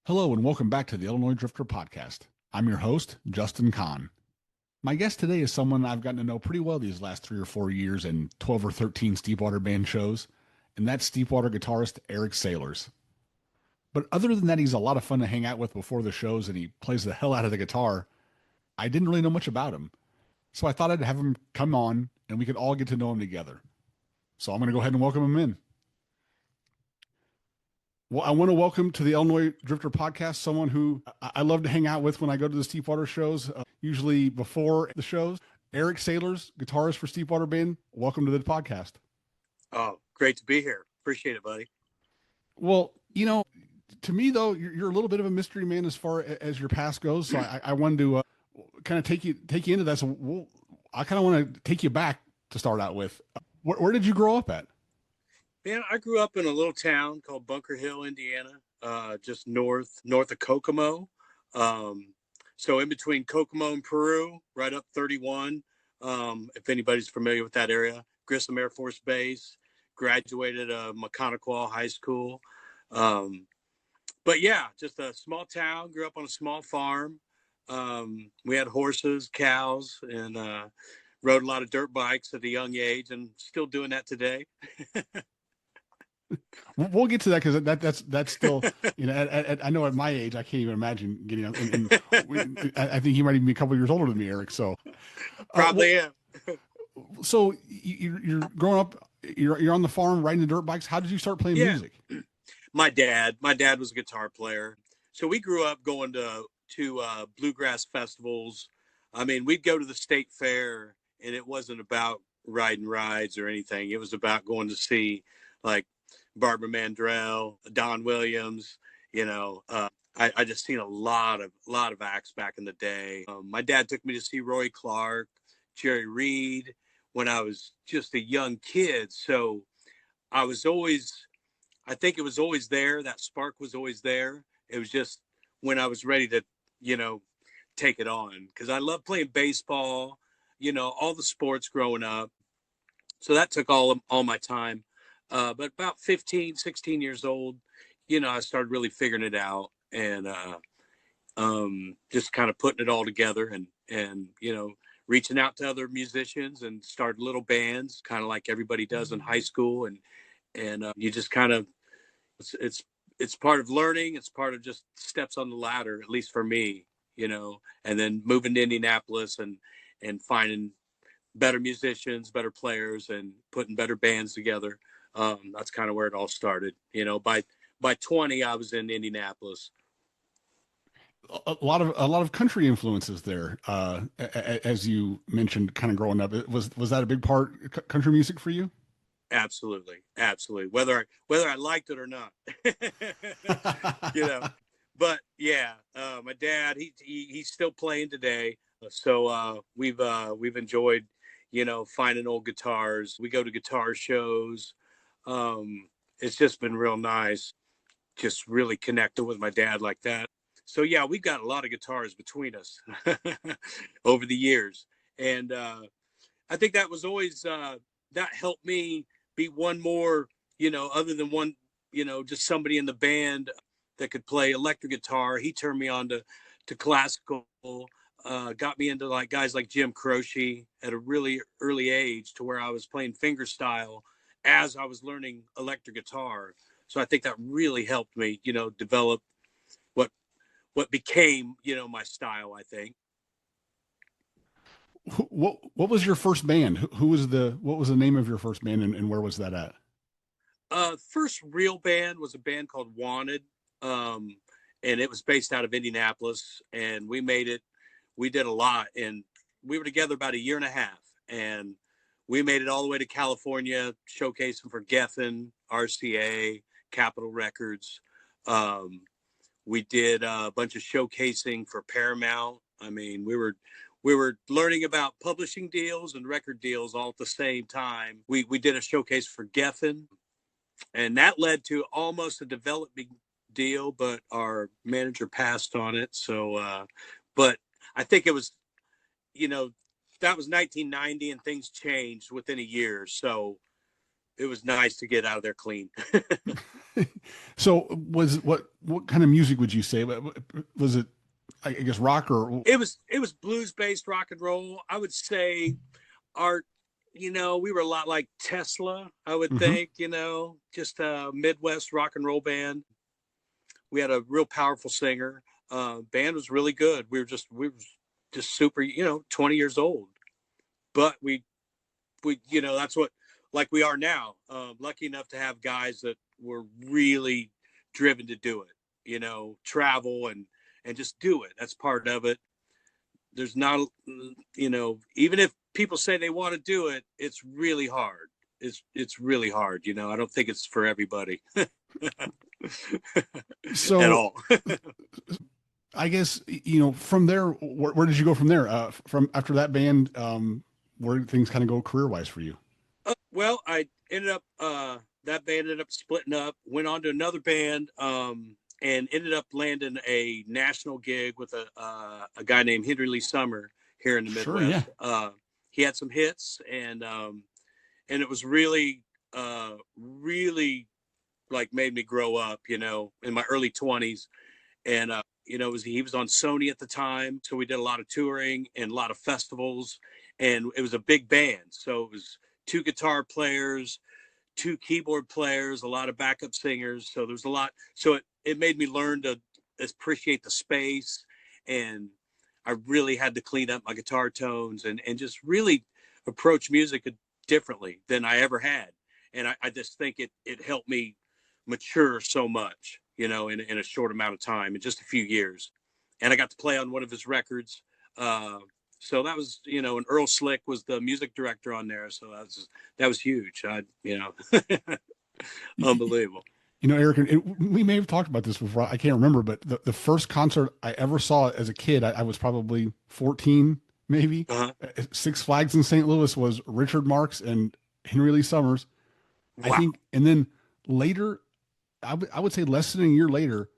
Hello and welcome back to the Illinois Drifter Podcast. I'm your host, Justin Kahn. My guest today is someone I've gotten to know pretty well these last 3 or 4 years in 12 or 13 Steepwater band shows, and that's Steepwater guitarist Eric Saylors. But other than that, he's a lot of fun to hang out with before the shows and he plays the hell out of the guitar. I didn't really know much about him, so I thought I'd have him come on and we could all get to know him together. So I'm going to go ahead and welcome him in. Well, I want to welcome to the Illinois Drifter Podcast someone who I love to hang out with when I go to the Steepwater shows, usually before the shows. Eric Saylors, guitarist for Steepwater Band. Welcome to the podcast. Oh, great to be here. Appreciate it, buddy. Well, to me though, you're a little bit of a mystery man as far as your past goes. So I wanted to kind of take you into that. So I kind of want to take you back to start out with. Where did you grow up at? Man, I grew up in a little town called Bunker Hill, Indiana, just north of Kokomo. So in between Kokomo and Peru, right up 31. If anybody's familiar with that area, Grissom Air Force Base, graduated Mechanical High School. But yeah, just a small town, grew up on a small farm. We had horses, cows, and rode a lot of dirt bikes at a young age and still doing that today. We'll get to that because that's still, I know at my age, I can't even imagine getting up. I think you might even be a couple of years older than me, Eric. So probably am. So you're growing up, you're on the farm riding the dirt bikes. How did you start playing music? My dad was a guitar player. So we grew up going to bluegrass festivals. I mean, we'd go to the state fair and it wasn't about riding rides or anything. It was about going to see like Barbara Mandrell, Don Williams, I just seen a lot of acts back in the day. My dad took me to see Roy Clark, Jerry Reed when I was just a young kid. So I think it was always there. That spark was always there. It was just when I was ready to, take it on. Cause I love playing baseball, all the sports growing up. So that took all my time. But about 15, 16 years old, I started really figuring it out and just kind of putting it all together and reaching out to other musicians and started little bands, kind of like everybody does in high school. And you just kind of, it's part of learning. It's part of just steps on the ladder, at least for me, and then moving to Indianapolis and finding better musicians, better players, and putting better bands together. That's kind of where it all started. By 20, I was in Indianapolis. A lot of country influences there, as you mentioned, kind of growing up. Was that a big part, country music for you? Absolutely, whether I liked it or not, But yeah, my dad, he's still playing today. So we've enjoyed, finding old guitars. We go to guitar shows. It's just been real nice, just really connecting with my dad like that. So yeah, we've got a lot of guitars between us over the years. And I think that was always, that helped me be one more, other than one, just somebody in the band that could play electric guitar. He turned me on to classical, got me into like guys like Jim Croce at a really early age to where I was playing fingerstyle as I was learning electric guitar. So I think that really helped me, develop what became, my style, I think. What was your first band? What was the name of your first band and where was that at? First real band was a band called Wanted. And it was based out of Indianapolis, and we did a lot, and we were together about a year and a half, and we made it all the way to California, showcasing for Geffen, RCA, Capitol Records. We did a bunch of showcasing for Paramount. I mean, we were learning about publishing deals and record deals all at the same time. We did a showcase for Geffen, and that led to almost a developing deal, but our manager passed on it. So, but I think it was, that was 1990 and things changed within a year. So it was nice to get out of there clean. So what kind of music would you say? Was it, I guess, rock or? It was blues based rock and roll. I would say our, we were a lot like Tesla, I would Mhm. think, just a Midwest rock and roll band. We had a real powerful singer. Band was really good. We were just super, 20 years old, but we, that's what, like we are now. Lucky enough to have guys that were really driven to do it, travel and just do it. That's part of it. There's not, even if people say they want to do it, it's really hard. It's really hard. I don't think it's for everybody at So all. I guess, from there, where did you go from there? From after that band, where did things kind of go career wise for you? Well, I ended up that band ended up splitting up. Went on to another band, and ended up landing a national gig with a guy named Henry Lee Summer here in the Sure, yeah. Midwest. He had some hits, and it was really really like made me grow up. In my early 20s, and he was on Sony at the time, so we did a lot of touring and a lot of festivals, and it was a big band. So it was two guitar players, two keyboard players, a lot of backup singers. So there was a lot. So it made me learn to appreciate the space, and I really had to clean up my guitar tones and just really approach music differently than I ever had. And I just think it helped me mature so much, in a short amount of time, in just a few years. And I got to play on one of his records. So that was, and Earl Slick was the music director on there. So that was huge. Unbelievable. Eric, we may have talked about this before. I can't remember, but the first concert I ever saw as a kid, I was probably 14, maybe. Uh-huh. Six Flags in St. Louis was Richard Marx and Henry Lee Summers, I Wow. think. And then later, I would say less than a year later,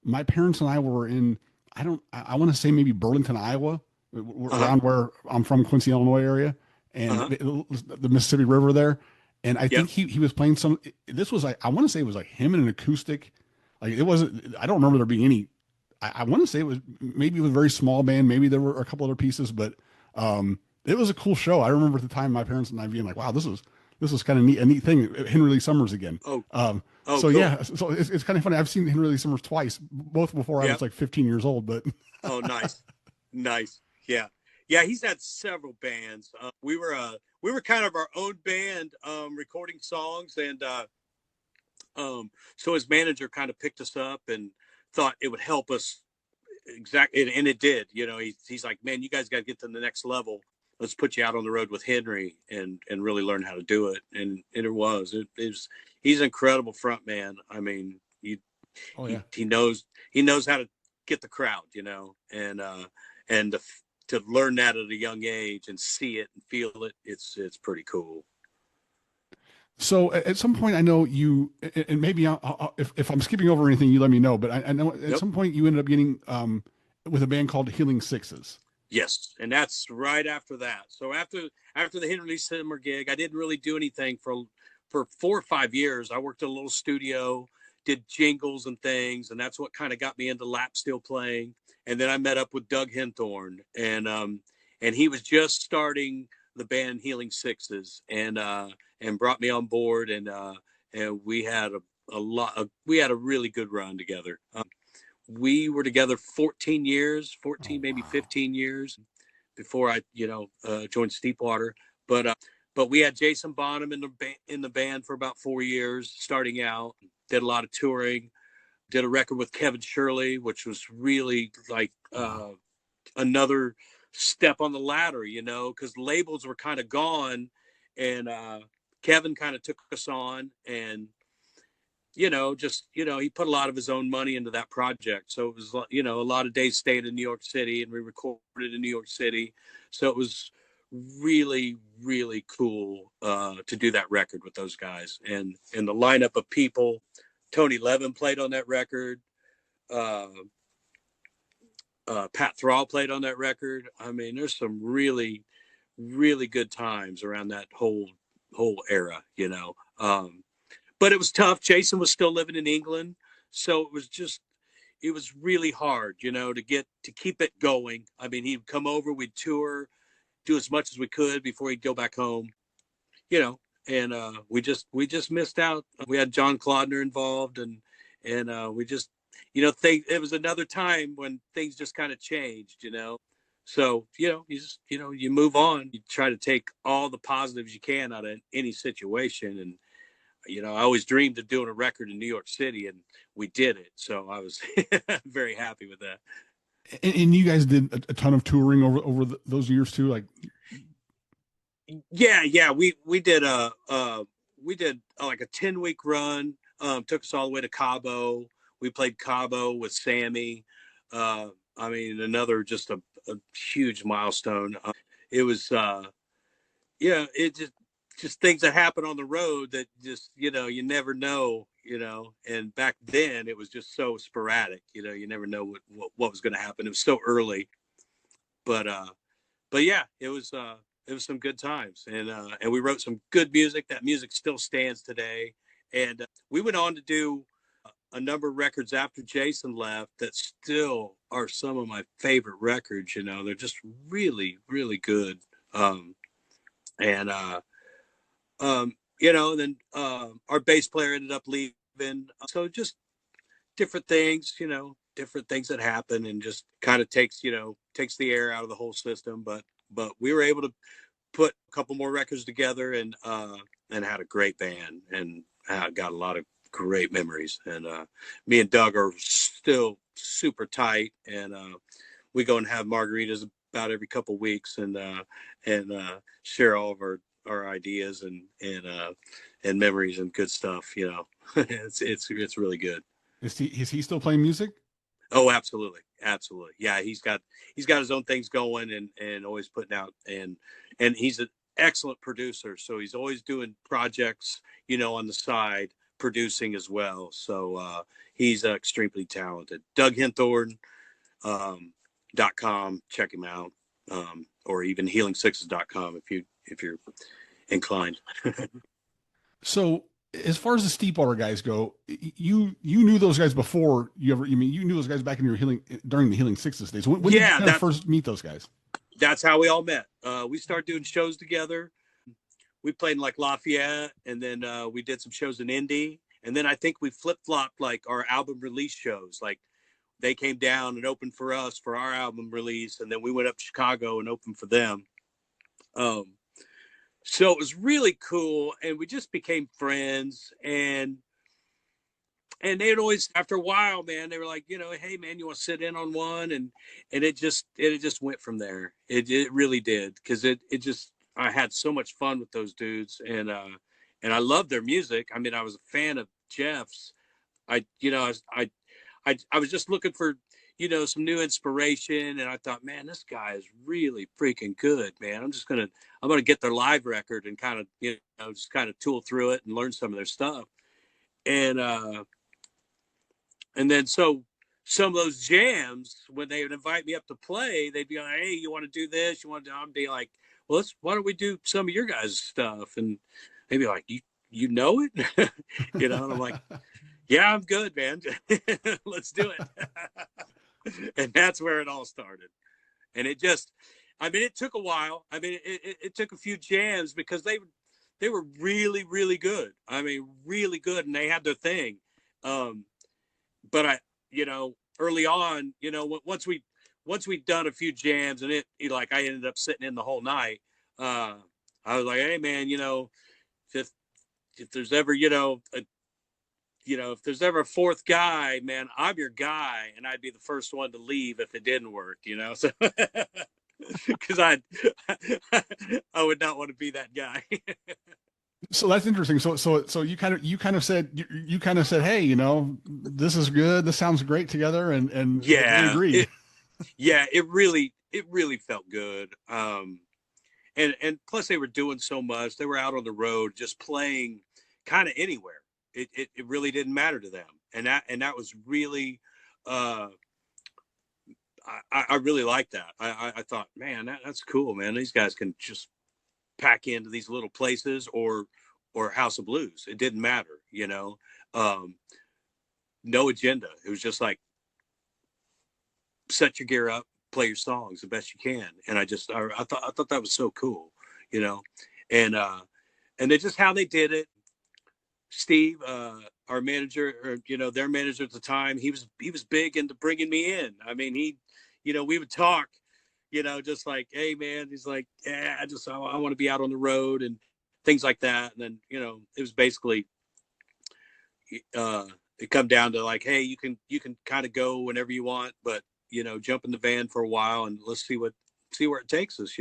my parents and I were in, I want to say maybe Burlington, Iowa, Uh-huh. around where I'm from, Quincy, Illinois area, and Uh-huh. the Mississippi River there. And I Yep. think he was playing some, this was like, I want to say it was like him and an acoustic. Like it wasn't, I don't remember there being any, I want to say it was maybe with a very small band. Maybe there were a couple other pieces, but it was a cool show. I remember at the time my parents and I being like, wow, this is kind of neat, a neat thing. Henry Lee Summers again. Oh, oh, So cool. yeah, so it's kind of funny. I've seen Henry Lee Summers twice, both before I was Yep. like 15 years old. But Oh, nice. Nice. Yeah. Yeah, he's had several bands. We were kind of our own band, recording songs, and so his manager kind of picked us up and thought it would help us exactly, and it did. He's like, man, you guys got to get to the next level. Let's put you out on the road with Henry and really learn how to do it. And it was he's an incredible front man. I mean, oh yeah. he knows how to get the crowd, and to learn that at a young age and see it and feel it, it's pretty cool. So at some point, I know you, and maybe if I'm skipping over anything, you let me know. But I know at Yep. some point you ended up getting with a band called Healing Sixes. Yes, and that's right after that. So after the Henry Lee Simmer gig, I didn't really do anything for 4 or 5 years. I worked in a little studio, did jingles and things, and that's what kind of got me into lap steel playing. And then I met up with Doug Henthorn, and he was just starting the band Healing Sixes, and brought me on board, and we had we had a really good run together. We were together 14 years, Oh 14 maybe wow. 15 years before I joined Steepwater. But we had Jason Bonham in the band for about 4 years starting out. Did a lot of touring. Did a record with Kevin Shirley, which was really like Wow. another step on the ladder, because labels were kind of gone, and Kevin kind of took us on, and just he put a lot of his own money into that project. So it was a lot of days staying in New York City, and we recorded in New York City. So it was really really cool to do that record with those guys, and the lineup of people. Tony Levin played on that record. Uh, Pat Thrall played on that record. I mean, there's some really really good times around that whole whole era, but it was tough. Jason was still living in England, so it was really hard, to keep it going. I mean, he'd come over, we'd tour, do as much as we could before he'd go back home, you know, and we just missed out. We had John Claudner involved, and we just, it was another time when things just kind of changed, So, you move on. You try to take all the positives you can out of any situation, and I always dreamed of doing a record in New York City, and we did it. So I was very happy with that. And you guys did a ton of touring over those years too, like. Yeah, we did like a 10-week run. Took us all the way to Cabo. We played Cabo with Sammy. I mean, another just a huge milestone. It was yeah, it just things that happen on the road that just you never know. And back then it was just so sporadic. You never know what was going to happen. It was so early, but yeah, it was some good times, and we wrote some good music. That music still stands today, and we went on to do a number of records after Jason left that still are some of my favorite records. They're just really, really good. And then our bass player ended up leaving, so just different things that happen, and just kind of takes the air out of the whole system. But we were able to put a couple more records together, and had a great band, and got a lot of great memories. And me and Doug are still super tight, and we go and have margaritas about every couple weeks, and share all of our ideas and memories and good stuff. It's really good. Is he still playing music? Oh, absolutely, absolutely. Yeah, he's got his own things going, and always putting out, and he's an excellent producer. So he's always doing projects, on the side, producing as well. So he's extremely talented. Doug Henthorn, .com, check him out, or even healing6s.com if you're inclined. So as far as the Steepwater guys go, you knew those guys before you knew those guys back in your healing during the Healing Sixes days. When did you Yeah, kind of first meet those guys? that's how we all met. We started doing shows together. We played in like Lafayette, and then we did some shows in Indy, and then I think we flip flopped like our album release shows. Like they came down and opened for us for our album release, and then we went up to Chicago and opened for them. So it was really cool, and we just became friends. And they'd always, after a while, man, they were like, hey man, you want to sit in on one? And it just went from there. It really did, because I had so much fun with those dudes, and I loved their music. I mean, I was a fan of Jeff's. I was just looking for some new inspiration, and I thought, man, this guy is really freaking good, man. I'm gonna get their live record and kind of just kind of tool through it and learn some of their stuff. And then so some of those jams, when they would invite me up to play, they'd be like, hey, you want to do this? You want to? I'd be like, well, why don't we do some of your guys' stuff? And they'd be like, you know it, And I'm like, yeah, I'm good, man. Let's do it. And that's where it all started. And it took a while. I mean, it took a few jams, because they were really, really good. I mean, really good, and they had their thing. But early on, once we'd done a few jams, and I ended up sitting in the whole night. I was like, hey man, if there's ever, if there's ever a fourth guy, man, I'm your guy, and I'd be the first one to leave if it didn't work, So, because I would not want to be that guy. So that's interesting. So you kind of said, hey, this is good. This sounds great together, and they Yeah, agreed. it really felt good. And plus they were doing so much. They were out on the road, just playing kind of anywhere. It really didn't matter to them, and that was really, I really liked that. I thought, man, that's cool, man. These guys can just pack into these little places or House of Blues. It didn't matter, um, no agenda. It was just like, set your gear up, play your songs the best you can. And I thought that was so cool, you know, and, and they just how they did it. Steve, our manager, or their manager at the time, he was big into bringing me in. I mean, we would talk, just like, hey man, he's like, yeah, I want to be out on the road and things like that. And then it was basically it come down to like, hey, you can kind of go whenever you want, but jump in the van for a while and let's see where it takes us,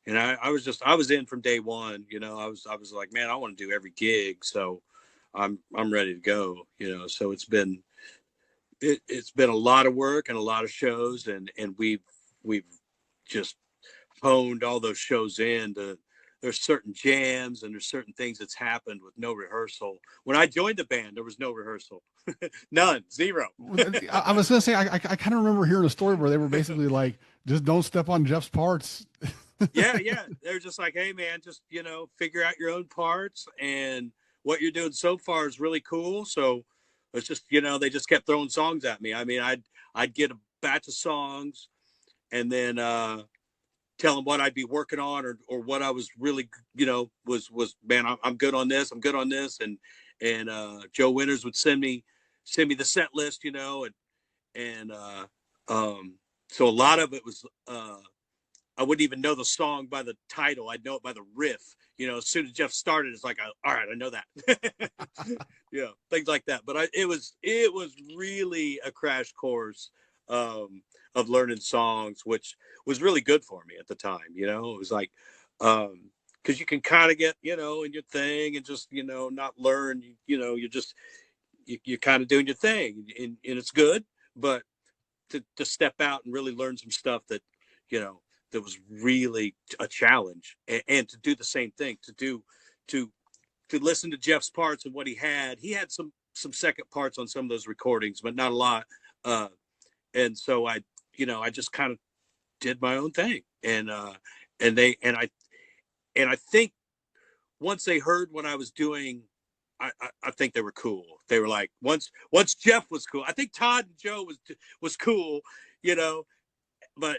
and I was in from day one. I was like, man, I want to do every gig, so I'm ready to go. So it's been a lot of work and a lot of shows, and we've just honed all those shows in to. There's certain jams and there's certain things that's happened with no rehearsal. When I joined the band, there was no rehearsal, none, zero. I was gonna say I kind of remember hearing a story where they were basically like, just don't step on Jeff's parts. Yeah. They're just like, hey man, just figure out your own parts, and what you're doing so far is really cool. So it's just they just kept throwing songs at me. I mean, I'd get a batch of songs, and then tell them what I'd be working on, or what I was really was man, I'm good on this, I'm good on this, and Joe Winters would send me the set list, and so a lot of it was I wouldn't even know the song by the title. I'd know it by the riff. As soon as Jeff started, it's like, all right, I know that. Things like that. But it was really a crash course of learning songs, which was really good for me at the time. It was like, because you can kind of get, in your thing and just, not learn, you're kind of doing your thing, and it's good, but to step out and really learn some stuff that, that was really a challenge, and to do the same thing, to listen to Jeff's parts and what he had some second parts on some of those recordings, but not a lot. And so I just kind of did my own thing, and I think once they heard what I was doing, I think they were cool. They were like, once Jeff was cool. I think Todd and Joe was cool, but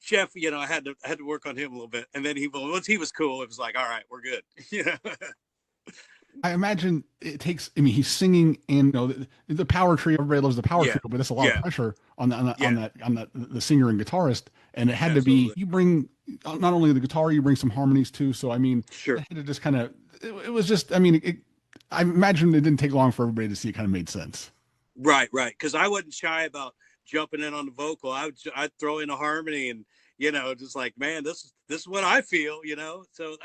Jeff, I had to work on him a little bit, and then once he was cool, it was like, all right, we're good. I imagine it takes. I mean, he's singing, and the power trio. Everybody loves the power trio, but that's a lot of pressure on the singer and guitarist. And it had to be. You bring not only the guitar, you bring some harmonies too. So I mean, sure. It had to just kind of. It was just. I mean, I imagine it didn't take long for everybody to see it kind of made sense. Right. Because I wasn't shy about jumping in on the vocal. I'd throw in a harmony, and just like, man, this is what I feel. So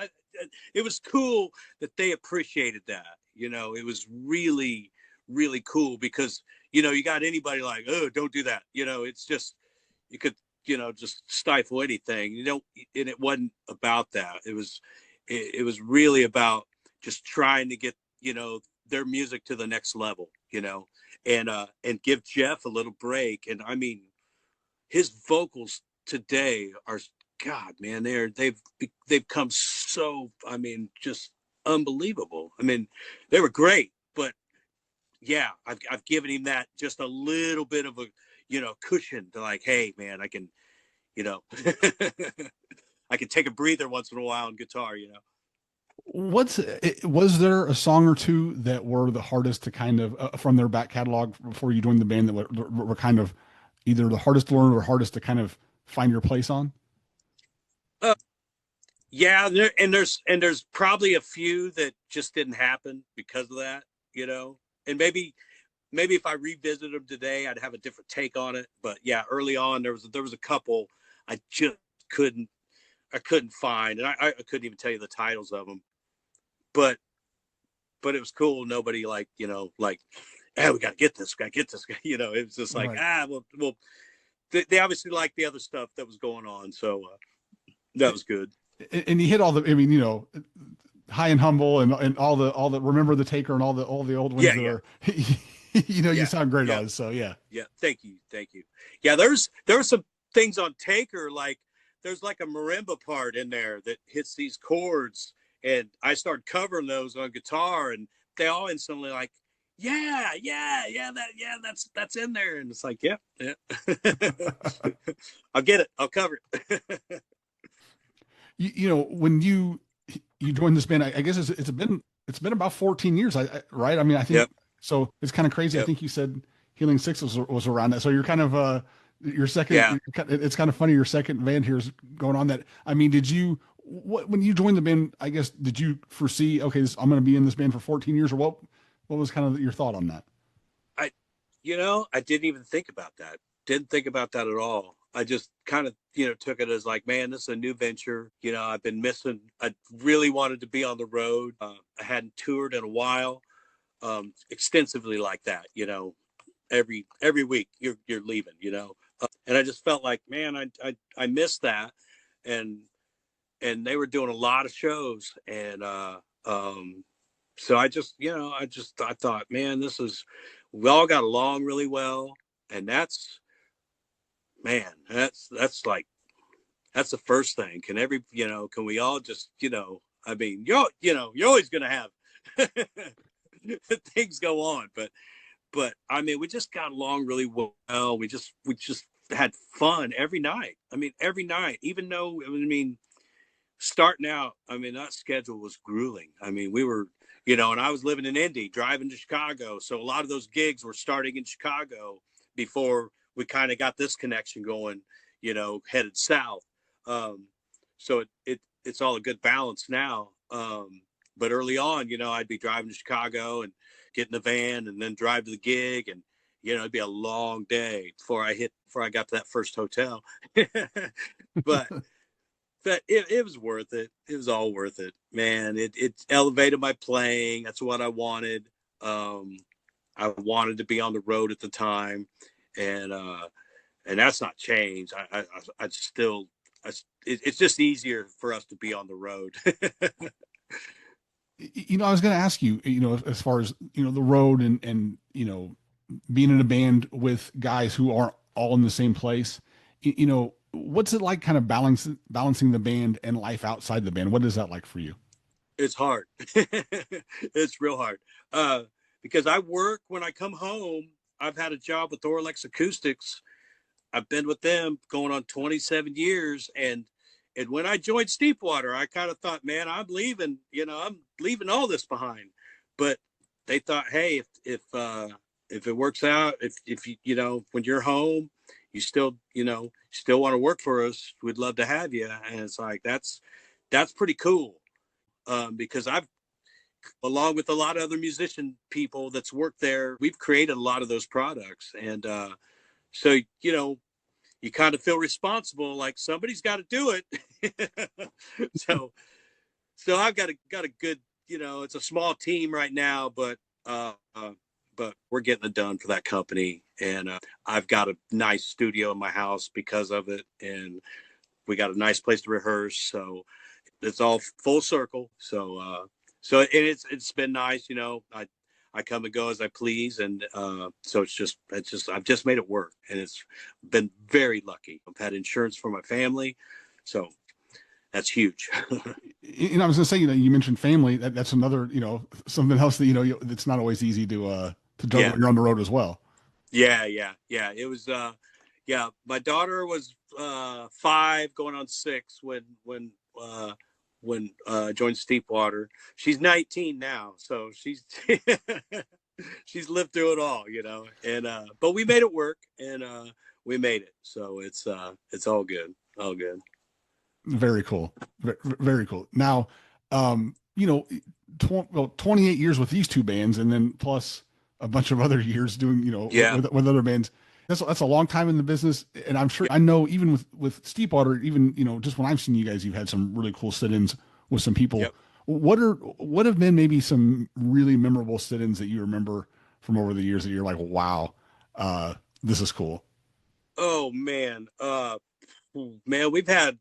it was cool that they appreciated that. It was really, really cool, because you got anybody like, oh, don't do that. It's just, you could just stifle anything. And it wasn't about that. It was really about just trying to get their music to the next level. And give Jeff a little break. And I mean, his vocals today are, God, man, they've come so, I mean, just unbelievable. I mean, they were great, but yeah, I've given him that just a little bit of a cushion to, like, hey man, I can I can take a breather once in a while on guitar. Was there a song or two that were the hardest to kind of from their back catalog before you joined the band that were kind of either the hardest to learn or hardest to kind of find your place on? Yeah, there's probably a few that just didn't happen because of that, and maybe if I revisited them today, I'd have a different take on it. But yeah, early on there was a couple I just couldn't find, and I couldn't even tell you the titles of them. But it was cool. Nobody like like, hey, we gotta get this. It was just like, right. Well, they obviously liked the other stuff that was going on, so that was good. And he hit all the. I mean, high and humble, and all the remember the taker and all the old ones that are. You sound great on it. So yeah. Thank you. Yeah, there were some things on Taker, like there's like a marimba part in there that hits these chords, and I started covering those on guitar, and they all instantly like, that's in there, and it's like, yeah. I'll get it, I'll cover it. When you joined this band, I guess it's been about 14 years, right? I mean, I think Yep. so. It's kind of crazy. I Yep. think you said Healing Six was around that. So you're kind of your second. Yeah. It's kind of funny. Your second band here is going on that. I mean, when you joined the band? I guess did you foresee? Okay, I'm going to be in this band for 14 years, or what? What was kind of your thought on that? I, I didn't even think about that. Didn't think about that at all. I just kind of, took it as like, man, this is a new venture. I've been missing. I really wanted to be on the road. I hadn't toured in a while, extensively like that. Every week you're leaving. And I just felt like, man, I missed that, and they were doing a lot of shows, and so I thought, man, we all got along really well, and man, that's the first thing. Can we all just, I mean, you're always gonna have things go on, but I mean, we just got along really well. We just had fun every night. I mean, every night, even though, I mean, starting out, I mean, that schedule was grueling. I mean, we were, and I was living in Indy, driving to Chicago. So a lot of those gigs were starting in Chicago before we kind of got this connection going, headed south. So it's all a good balance now. But early on, I'd be driving to Chicago and get in the van and then drive to the gig, and it'd be a long day before I got to that first hotel. but but it was worth it. It was all worth it, man. It elevated my playing. That's what I wanted. I wanted to be on the road at the time, and that's not changed. I still, it's just easier for us to be on the road. I was going to ask you, as far as, the road and, being in a band with guys who are all in the same place, what's it like kind of balancing the band and life outside the band? What is that like for you? It's hard. It's real hard. Because I work when I come home. I've had a job with Orlex Acoustics. I've been with them going on 27 years. And when I joined Steepwater, I kind of thought, man, I'm leaving, I'm leaving all this behind. But they thought, hey, if it works out, if you, when you're home, you still, still want to work for us, we'd love to have you. And it's like, that's pretty cool. Because I've, along with a lot of other musician people that's worked there, we've created a lot of those products. And so, you kind of feel responsible, like somebody's got to do it. so I've got a good, it's a small team right now, but we're getting it done for that company. And I've got a nice studio in my house because of it. And we got a nice place to rehearse. So it's all full circle. So it's been nice. I come and go as I please. And so I've just made it work, and it's been very lucky. I've had insurance for my family. So that's huge. I was going to say, you mentioned family. That's another, something else that, it's not always easy to juggle Yeah. when you're on the road as well. Yeah. It was, my daughter was 5 going on 6 when I joined Steepwater. She's 19 now, so she's she's lived through it all, And but we made it work, and we made it. So it's all good, all good. Very cool. Very cool. Now, 28 years with these two bands, and then plus a bunch of other years doing, Yeah. with other bands. That's a long time in the business, and I'm sure I know even with Steepwater, even just when I've seen you guys, you've had some really cool sit-ins with some people. Yep. What have been maybe some really memorable sit-ins that you remember from over the years that you're like, wow, this is cool. Oh man, man, we've had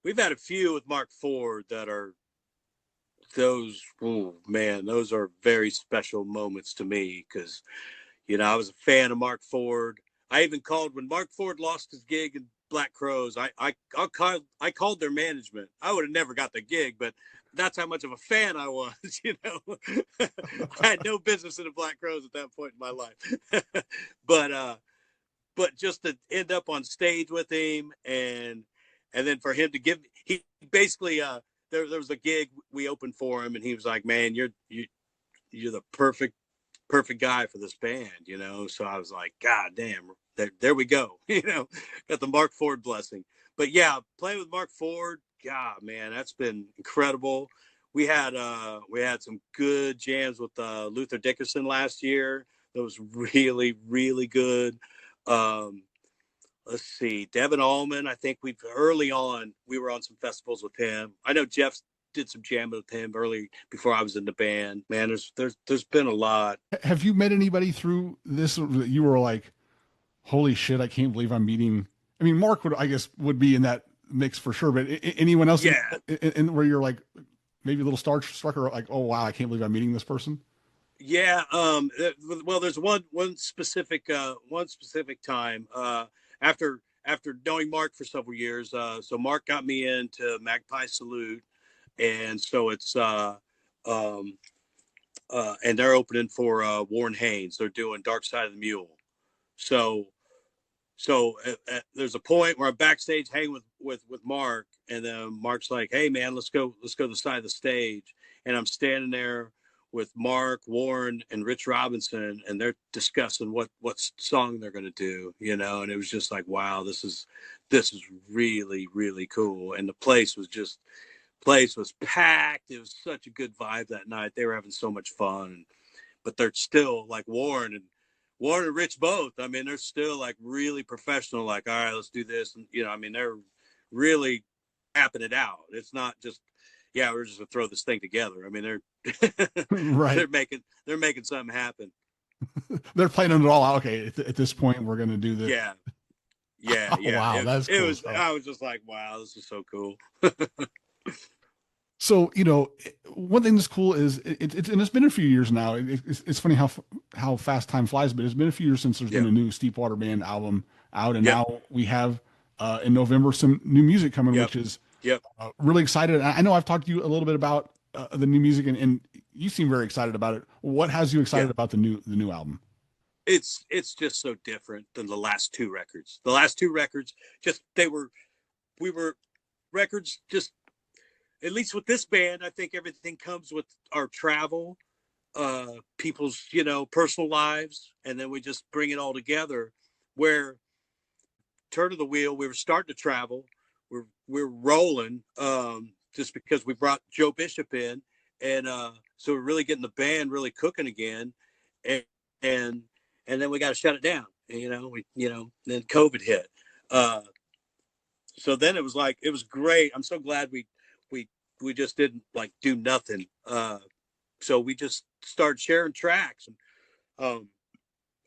a few with Mark Ford that are those. Oh man, those are very special moments to me because I was a fan of Mark Ford. I even called when Mark Ford lost his gig Black Crowes. I called their management. I would have never got the gig, but that's how much of a fan I was. I had no business in the Black Crowes at that point in my life. but but just to end up on stage with him, and then for him to give, he basically there was a gig we opened for him, and he was like, "Man, you're the perfect guy for this band." So I was like, God damn, there we go. Got the Mark Ford blessing. But yeah, playing with Mark Ford, God, man, that's been incredible. We had some good jams with Luther Dickerson last year. That was really, really good. um let's see, Devin Allman, I think we early on we were on some festivals with him. I know Jeff did some jamming with him early before I was in the band. Man, there's been a lot. Have you met anybody through this that you were like, holy shit, I can't believe I'm meeting? I mean, Mark would, I guess, would be in that mix for sure, but anyone else Yeah, where you're like maybe a little starstruck or like, oh wow, I can't believe I'm meeting this person? yeah. Well, there's one specific time after knowing Mark for several years. So Mark got me into Magpie Salute, and so it's um, and they're opening for Warren Haynes. They're doing Dark Side of the Mule. So there's a point where I'm backstage hanging with Mark, and then Mark's like, "Hey man, let's go to the side of the stage," and I'm standing there with Mark, Warren, and Rich Robinson, and they're discussing what song they're going to do, and it was just like, wow, this is really, really cool. And the place was packed. It was such a good vibe that night. They were having so much fun, but they're still like Warren and Rich both. I mean, they're still like really professional. Like, all right, let's do this. And I mean, they're really tapping it out. It's not just, yeah, we're just gonna throw this thing together. I mean, they're Right. they're making something happen. They're planning it all out. Okay, at this point, we're going to do this. Yeah, yeah, Oh, yeah. wow, It that's it cool was. stuff. I was just like, wow, this is so cool. So, one thing that's cool is and it's been a few years now. It's funny how fast time flies, but it's been a few years since there's been Yep, a new Steepwater Band album out, and yep, now we have in November some new music coming, yep, which is yep. really excited. I know I've talked to you a little bit about the new music, and you seem very excited about it. What has you Yeah. excited about the new album? It's just so different than the last two records. The last two records, just we were records just, at least with this band, I think everything comes with our travel, people's, personal lives, and then we just bring it all together. Where turn of the wheel, we were starting to travel, we're rolling, just because we brought Joe Bishop in, and so we're really getting the band really cooking again, and and and then we got to shut it down. Then COVID hit. Uh, so then it was like, it was great. I'm so glad we we just didn't like do nothing. So we just started sharing tracks. And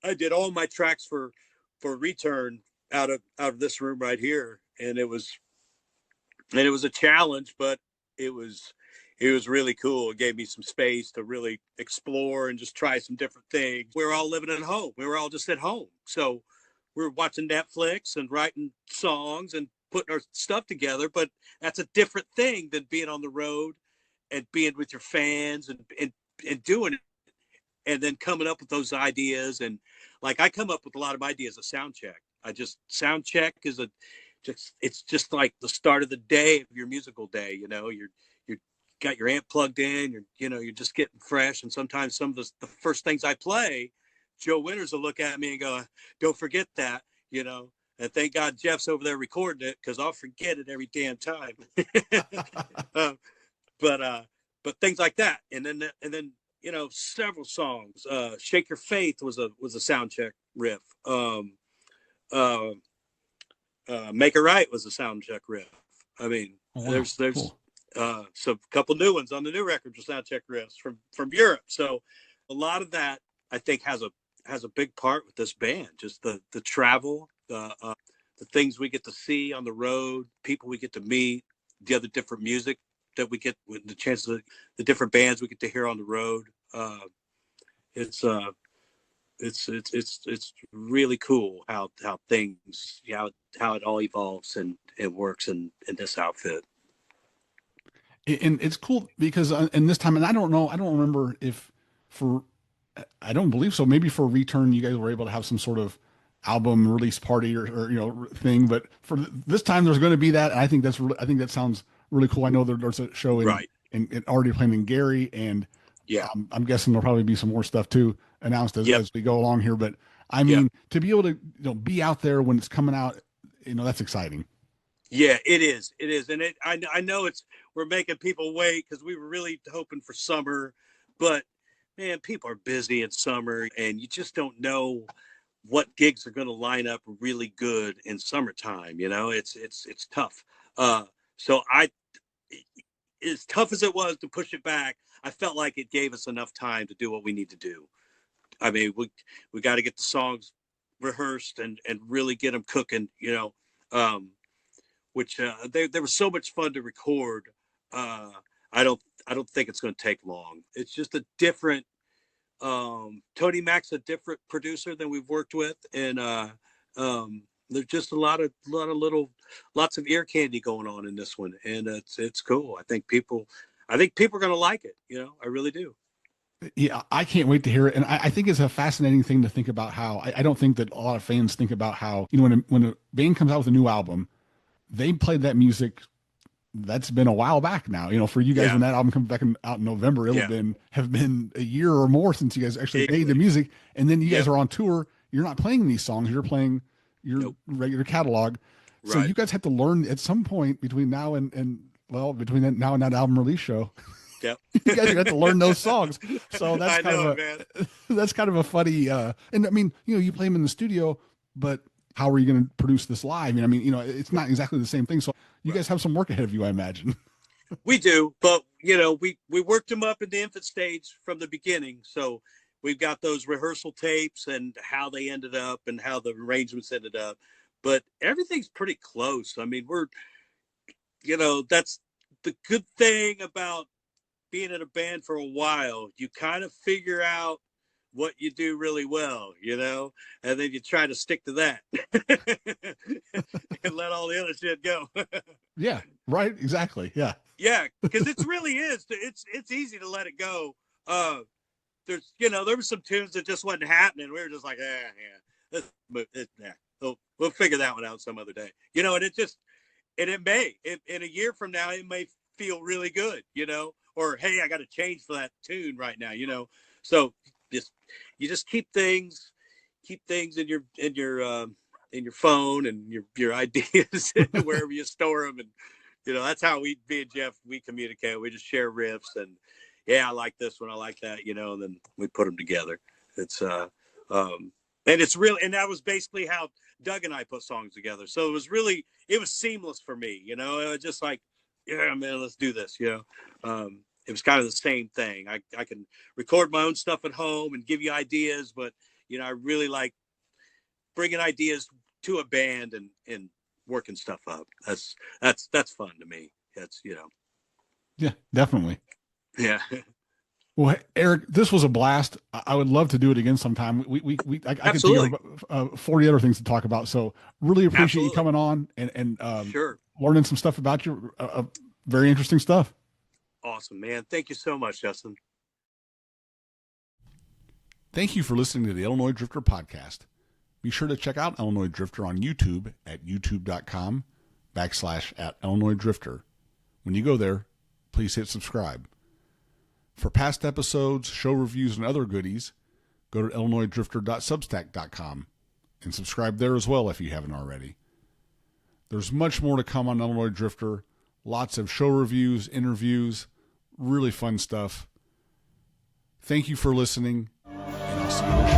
I did all my tracks for Return out of this room right here, and it was a challenge, but it was it was really cool. It gave me some space to really explore and just try some different things. We were all living at home. We were all just at home, so we were watching Netflix and writing songs and putting our stuff together. But that's a different thing than being on the road and being with your fans and doing it, and then coming up with those ideas. And like, I come up with a lot of ideas at sound check. I just sound check is a just it's just like the start of the day of your musical day. You're got your amp plugged in. You're just getting fresh. And sometimes some of the first things I play, Joe Winters will look at me and go, "Don't forget that." And thank God Jeff's over there recording it, because I'll forget it every damn time. uh, but but things like that, and then several songs. "Shake Your Faith" was a sound check riff. Uh, "Make It Right" was a sound check riff. I mean, Oh, wow, there's cool. some couple new ones on the new record, just sound check riffs from Europe. So a lot of that, I think, has a big part with this band. Just the travel, the things we get to see on the road, people we get to meet, the other different music that we get, with the chances of the different bands we get to hear on the road. It's It's really cool how things how it all evolves and works in this outfit. And it's cool because in this time, and I don't remember if for, I don't believe so. Maybe for Return, you guys were able to have some sort of album release party or thing, but for this time, there's going to be that. And I think I think that sounds really cool. I know there's a show Right. in already playing in Gary, and Yeah. I'm guessing there'll probably be some more stuff too announced Yep. as we go along here. But I Yep. mean, to be able to be out there when it's coming out, that's exciting. Yeah, it is. It is. And I know we're making people wait because we were really hoping for summer, but man, people are busy in summer and you just don't know what gigs are going to line up really good in summertime. It's tough. So as tough as it was to push it back, I felt like it gave us enough time to do what we need to do. I mean, we got to get the songs rehearsed and really get them cooking, um, which they were so much fun to record. Uh, I don't think it's going to take long. It's just a different. Tony Mac's a different producer than we've worked with, and there's just a lots of ear candy going on in this one, and it's cool. I think people are going to like it. I really do. Yeah, I can't wait to hear it. And I think it's a fascinating thing to think about how I don't think that a lot of fans think about how, when a band comes out with a new album, they played that music. That's been a while back now. For you guys, Yeah, when that album comes back out in November, it'll yeah, have been a year or more since you guys actually made the exactly. music. And then you guys Yep. are on tour. You're not playing these songs. You're playing your Nope. regular catalog. So Right. you guys have to learn at some point between now between now and that album release show. Yep. You guys are gonna have to learn those songs. So that's I kind of know it, a man. that's kind of a funny. And I mean, you play them in the studio, but how are you going to produce this live? And I mean, it's not exactly the same thing. So you Right. guys have some work ahead of you, I imagine. We do, but we worked them up in the infant stage from the beginning. So we've got those rehearsal tapes and how they ended up and how the arrangements ended up. But everything's pretty close. I mean, that's the good thing about being in a band for a while. You kind of figure out what you do really well, and then you try to stick to that and let all the other shit go. Yeah, right. Exactly. Yeah. Yeah, because it really is. It's easy to let it go. There were some tunes that just wasn't happening. We were just like, we'll figure that one out some other day. And in a year from now, it may feel really good, or hey, I got to change for that tune right now, So you just keep things in your phone and your ideas wherever you store them, and that's how me and Jeff, we communicate. We just share riffs and yeah, I like this one, I like that, and then we put them together. It's and it's really, and that was basically how Doug and I put songs together. So it was seamless for me, it was just like, yeah, man, let's do this. It was kind of the same thing. I can record my own stuff at home and give you ideas, but I really like bringing ideas to a band and working stuff up. That's fun to me. That's Yeah, definitely. yeah. Well, Eric, this was a blast. I would love to do it again sometime. I could think Absolutely. of 40 other things to talk about. So really appreciate you Absolutely. coming on and Sure. learning some stuff about your very interesting stuff. Awesome, man. Thank you so much, Justin. Thank you for listening to the Illinois Drifter podcast. Be sure to check out Illinois Drifter on YouTube at youtube.com/@Illinois Drifter. When you go there, please hit subscribe. For past episodes, show reviews, and other goodies, go to illinoisdrifter.substack.com and subscribe there as well if you haven't already. There's much more to come on Illinois Drifter. Lots of show reviews, interviews, really fun stuff. Thank you for listening, and I'll see you